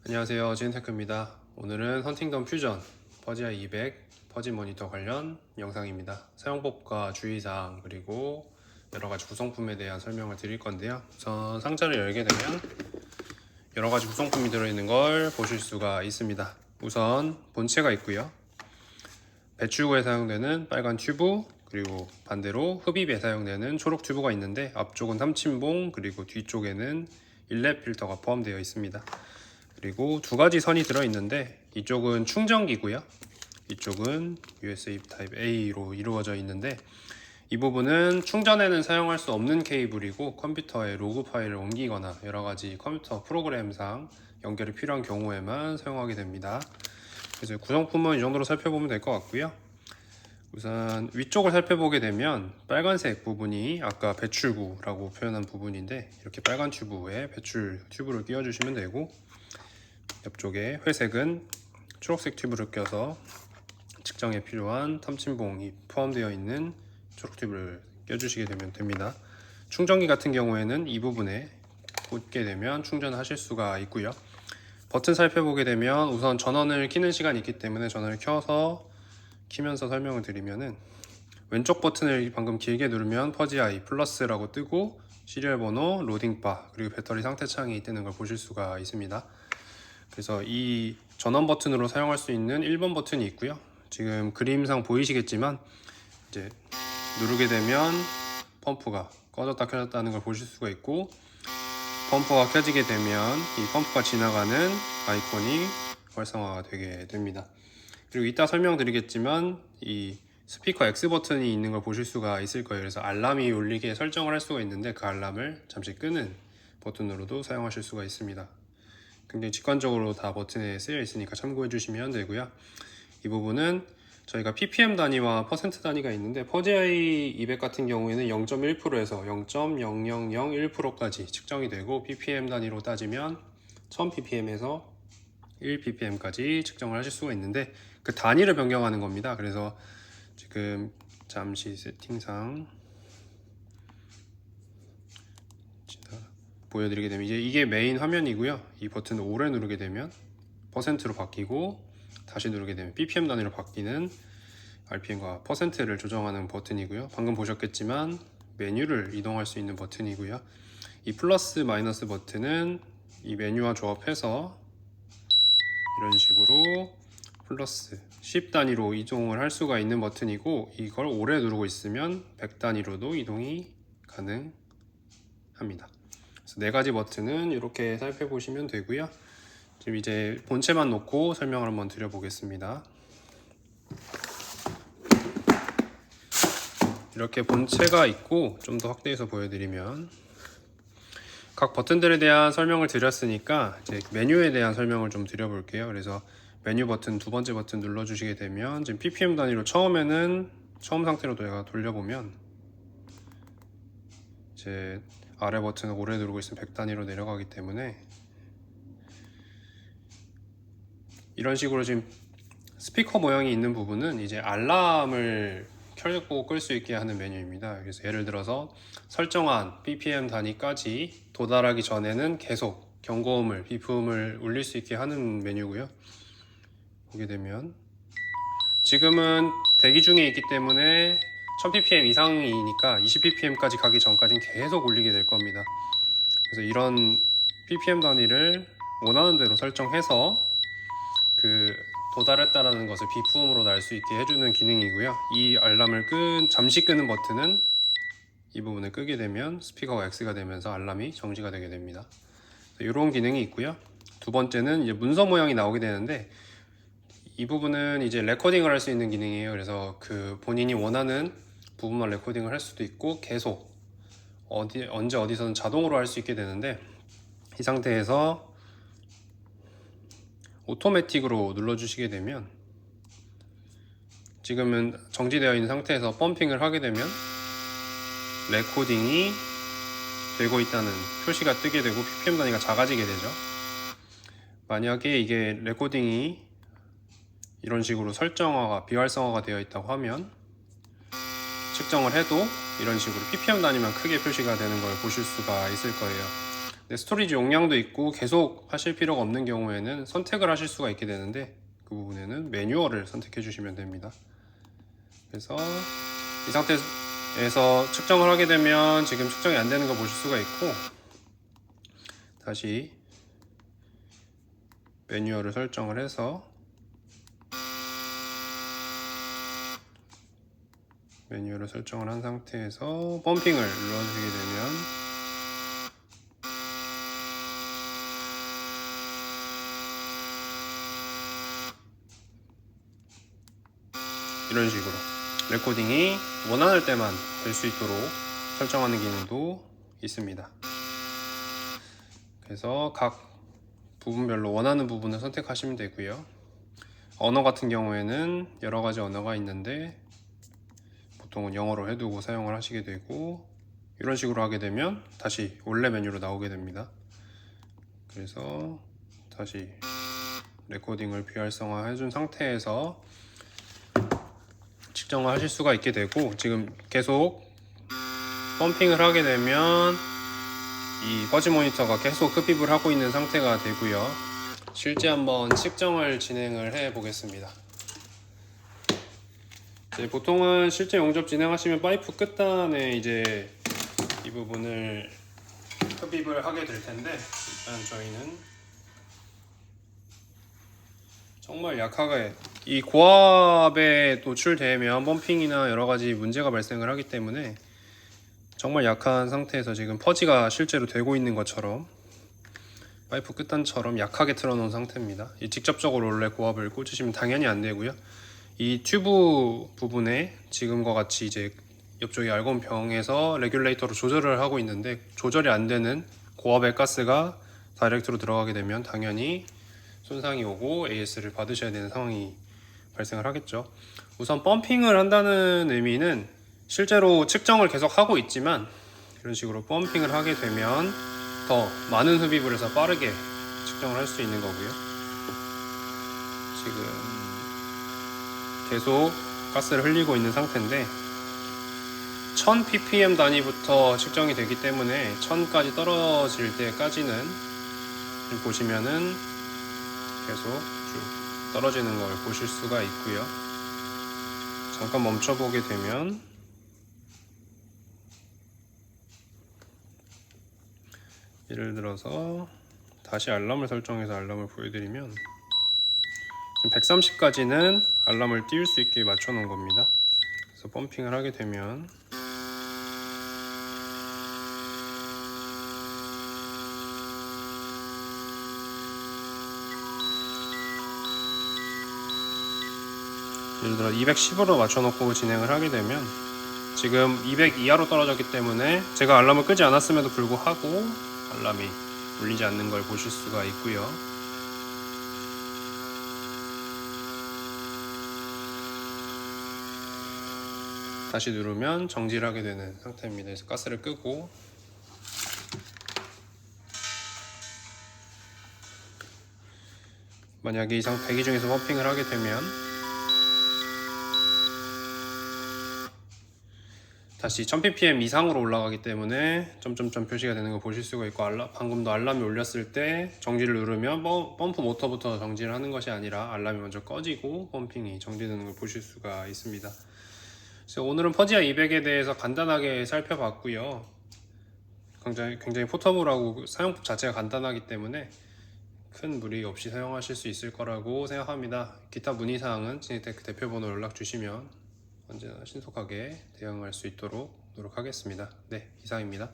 안녕하세요, 진테크입니다. 오늘은 헌팅던 퓨전 퍼지아이 200 퍼지 모니터 관련 영상입니다. 사용법과 주의사항 그리고 여러가지 구성품에 대한 설명을 드릴 건데요. 우선 상자를 열게 되면 여러가지 구성품이 들어있는 걸 보실 수가 있습니다. 우선 본체가 있고요, 배출구에 사용되는 빨간 튜브, 그리고 반대로 흡입에 사용되는 초록 튜브가 있는데 앞쪽은 탐침봉, 그리고 뒤쪽에는 인랩 필터가 포함되어 있습니다. 그리고 두 가지 선이 들어있는데 이쪽은 충전기고요, 이쪽은 USB 타입 A로 이루어져 있는데 이 부분은 충전에는 사용할 수 없는 케이블이고 컴퓨터에 로그 파일을 옮기거나 여러가지 컴퓨터 프로그램상 연결이 필요한 경우에만 사용하게 됩니다. 그래서 구성품은 이 정도로 살펴보면 될 것 같고요. 우선 위쪽을 살펴보게 되면 빨간색 부분이 아까 배출구라고 표현한 부분인데 이렇게 빨간 튜브에 배출 튜브를 끼워주시면 되고, 옆쪽에 회색은 초록색 튜브를 껴서 측정에 필요한 탐침봉이 포함되어 있는 초록 튜브를 껴주시게 되면 됩니다. 충전기 같은 경우에는 이 부분에 꽂게 되면 충전하실 수가 있고요. 버튼 살펴보게 되면 우선 전원을 켜는 시간이 있기 때문에 전원을 켜서 키면서 설명을 드리면은 왼쪽 버튼을 방금 길게 누르면 퍼지아이 플러스라고 뜨고 시리얼 번호, 로딩바, 그리고 배터리 상태 창이 뜨는 걸 보실 수가 있습니다. 그래서 이 전원 버튼으로 사용할 수 있는 1번 버튼이 있고요. 지금 그림상 보이시겠지만 이제 누르게 되면 펌프가 꺼졌다 켜졌다는 걸 보실 수가 있고, 펌프가 켜지게 되면 이 펌프가 지나가는 아이콘이 활성화가 되게 됩니다. 그리고 이따 설명드리겠지만 이 스피커 X 버튼이 있는 걸 보실 수가 있을 거예요. 그래서 알람이 울리게 설정을 할 수가 있는데 그 알람을 잠시 끄는 버튼으로도 사용하실 수가 있습니다. 굉장히 직관적으로 다 버튼에 쓰여 있으니까 참고해 주시면 되고요. 이 부분은 저희가 ppm 단위와 퍼센트 단위가 있는데 퍼지아이 200 같은 경우에는 0.1%에서 0.0001%까지 측정이 되고 ppm 단위로 따지면 1000ppm에서 1ppm까지 측정을 하실 수가 있는데 그 단위를 변경하는 겁니다. 그래서 지금 잠시 세팅상 보여드리게 되면 이게 메인 화면이고요. 이 버튼을 오래 누르게 되면 퍼센트로 바뀌고 다시 누르게 되면 ppm 단위로 바뀌는 rpm과 퍼센트를 조정하는 버튼이고요. 방금 보셨겠지만 메뉴를 이동할 수 있는 버튼이고요. 이 플러스 마이너스 버튼은 이 메뉴와 조합해서 이런 식으로 플러스 10 단위로 이동을 할 수가 있는 버튼이고, 이걸 오래 누르고 있으면 100 단위로도 이동이 가능합니다. 그래서 네 가지 버튼은 이렇게 살펴보시면 되고요. 지금 이제 본체만 놓고 설명을 한번 드려보겠습니다. 이렇게 본체가 있고 좀 더 확대해서 보여드리면 각 버튼들에 대한 설명을 드렸으니까 이제 메뉴에 대한 설명을 좀 드려볼게요. 그래서 메뉴 버튼 두 번째 버튼 눌러주시게 되면 지금 ppm 단위로 처음 상태로 내가 돌려보면 이제 아래 버튼을 오래 누르고 있으면 100 단위로 내려가기 때문에 이런 식으로 지금 스피커 모양이 있는 부분은 이제 알람을 켜고 끌 수 있게 하는 메뉴입니다. 그래서 예를 들어서 설정한 ppm 단위까지 도달하기 전에는 계속 경고음을, 비품을 울릴 수 있게 하는 메뉴고요. 보게 되면 지금은 대기 중에 있기 때문에 1000ppm 이상이니까 20ppm까지 가기 전까지는 계속 울리게 될 겁니다. 그래서 이런 ppm 단위를 원하는 대로 설정해서 그 도달했다라는 것을 비품으로 날 수 있게 해주는 기능이고요. 이 알람을 잠시 끄는 버튼은 이 부분을 끄게 되면 스피커가 X가 되면서 알람이 정지가 되게 됩니다. 이런 기능이 있고요. 두 번째는 이제 문서 모양이 나오게 되는데 이 부분은 이제 레코딩을 할 수 있는 기능이에요. 그래서 그 본인이 원하는 부분만 레코딩을 할 수도 있고 계속 언제 어디서든 자동으로 할 수 있게 되는데, 이 상태에서 오토매틱으로 눌러주시게 되면 지금은 정지되어 있는 상태에서 펌핑을 하게 되면 레코딩이 되고 있다는 표시가 뜨게 되고 ppm 단위가 작아지게 되죠. 만약에 이게 레코딩이 이런 식으로 설정화가 비활성화가 되어 있다고 하면 측정을 해도 이런 식으로 ppm 단위만 크게 표시가 되는 걸 보실 수가 있을 거예요. 네, 스토리지 용량도 있고 계속 하실 필요가 없는 경우에는 선택을 하실 수가 있게 되는데, 그 부분에는 매뉴얼을 선택해 주시면 됩니다. 그래서 이 상태에서 측정을 하게 되면 지금 측정이 안 되는 거 보실 수가 있고, 다시 매뉴얼을 설정을 해서 매뉴얼을 설정을 한 상태에서 펌핑을 눌러주게 되면 이런 식으로 레코딩이 원하는 때만 될 수 있도록 설정하는 기능도 있습니다. 그래서 각 부분별로 원하는 부분을 선택하시면 되고요. 언어 같은 경우에는 여러 가지 언어가 있는데 보통은 영어로 해두고 사용을 하시게 되고, 이런 식으로 하게 되면 다시 원래 메뉴로 나오게 됩니다. 그래서 다시 레코딩을 비활성화 해준 상태에서 측정을 하실 수가 있게 되고, 지금 계속 펌핑을 하게 되면 이 퍼지 모니터가 계속 흡입을 하고 있는 상태가 되고요. 실제 한번 측정을 진행을 해 보겠습니다. 보통은 실제 용접 진행하시면 파이프 끝단에 이제 이 부분을 흡입을 하게 될 텐데, 일단 저희는 정말 약하게 이 고압에 노출되면 펌핑이나 여러 가지 문제가 발생을 하기 때문에 정말 약한 상태에서 지금 퍼지가 실제로 되고 있는 것처럼 파이프 끝단처럼 약하게 틀어놓은 상태입니다. 직접적으로 원래 고압을 꽂으시면 당연히 안 되고요. 이 튜브 부분에 지금과 같이 이제 옆쪽에 얇은 병에서 레귤레이터로 조절을 하고 있는데, 조절이 안 되는 고압의 가스가 다이렉트로 들어가게 되면 당연히 손상이 오고 AS를 받으셔야 되는 상황이 발생을 하겠죠. 우선 펌핑을 한다는 의미는 실제로 측정을 계속 하고 있지만, 이런 식으로 펌핑을 하게 되면 더 많은 흡입을 해서 빠르게 측정을 할 수 있는 거고요. 지금 계속 가스를 흘리고 있는 상태인데 1000ppm 단위부터 측정이 되기 때문에 1000까지 떨어질 때까지는 보시면은 계속 쭉 떨어지는 걸 보실 수가 있고요. 잠깐 멈춰 보게 되면 예를 들어서 다시 알람을 설정해서 알람을 보여드리면 지금 130까지는 알람을 띄울 수 있게 맞춰 놓은 겁니다. 그래서 펌핑을 하게 되면 예를 들어 210으로 맞춰 놓고 진행을 하게 되면 지금 200 이하로 떨어졌기 때문에 제가 알람을 끄지 않았음에도 불구하고 알람이 울리지 않는 걸 보실 수가 있고요. 다시 누르면 정지를 하게 되는 상태입니다. 그래서 가스를 끄고 만약에 이상 대기 중에서 펌핑을 하게 되면 다시 1000ppm 이상으로 올라가기 때문에 점점점 표시가 되는 걸 보실 수가 있고, 방금도 알람이 울렸을 때 정지를 누르면 펌프 모터부터 정지를 하는 것이 아니라 알람이 먼저 꺼지고 펌핑이 정지되는 걸 보실 수가 있습니다. 그래서 오늘은 퍼지아 200에 대해서 간단하게 살펴봤고요. 굉장히 포터블하고 사용법 자체가 간단하기 때문에 큰 무리 없이 사용하실 수 있을 거라고 생각합니다. 기타 문의사항은 지니테크 대표번호 연락 주시면 언제나 신속하게 대응할 수 있도록 노력하겠습니다. 네, 이상입니다.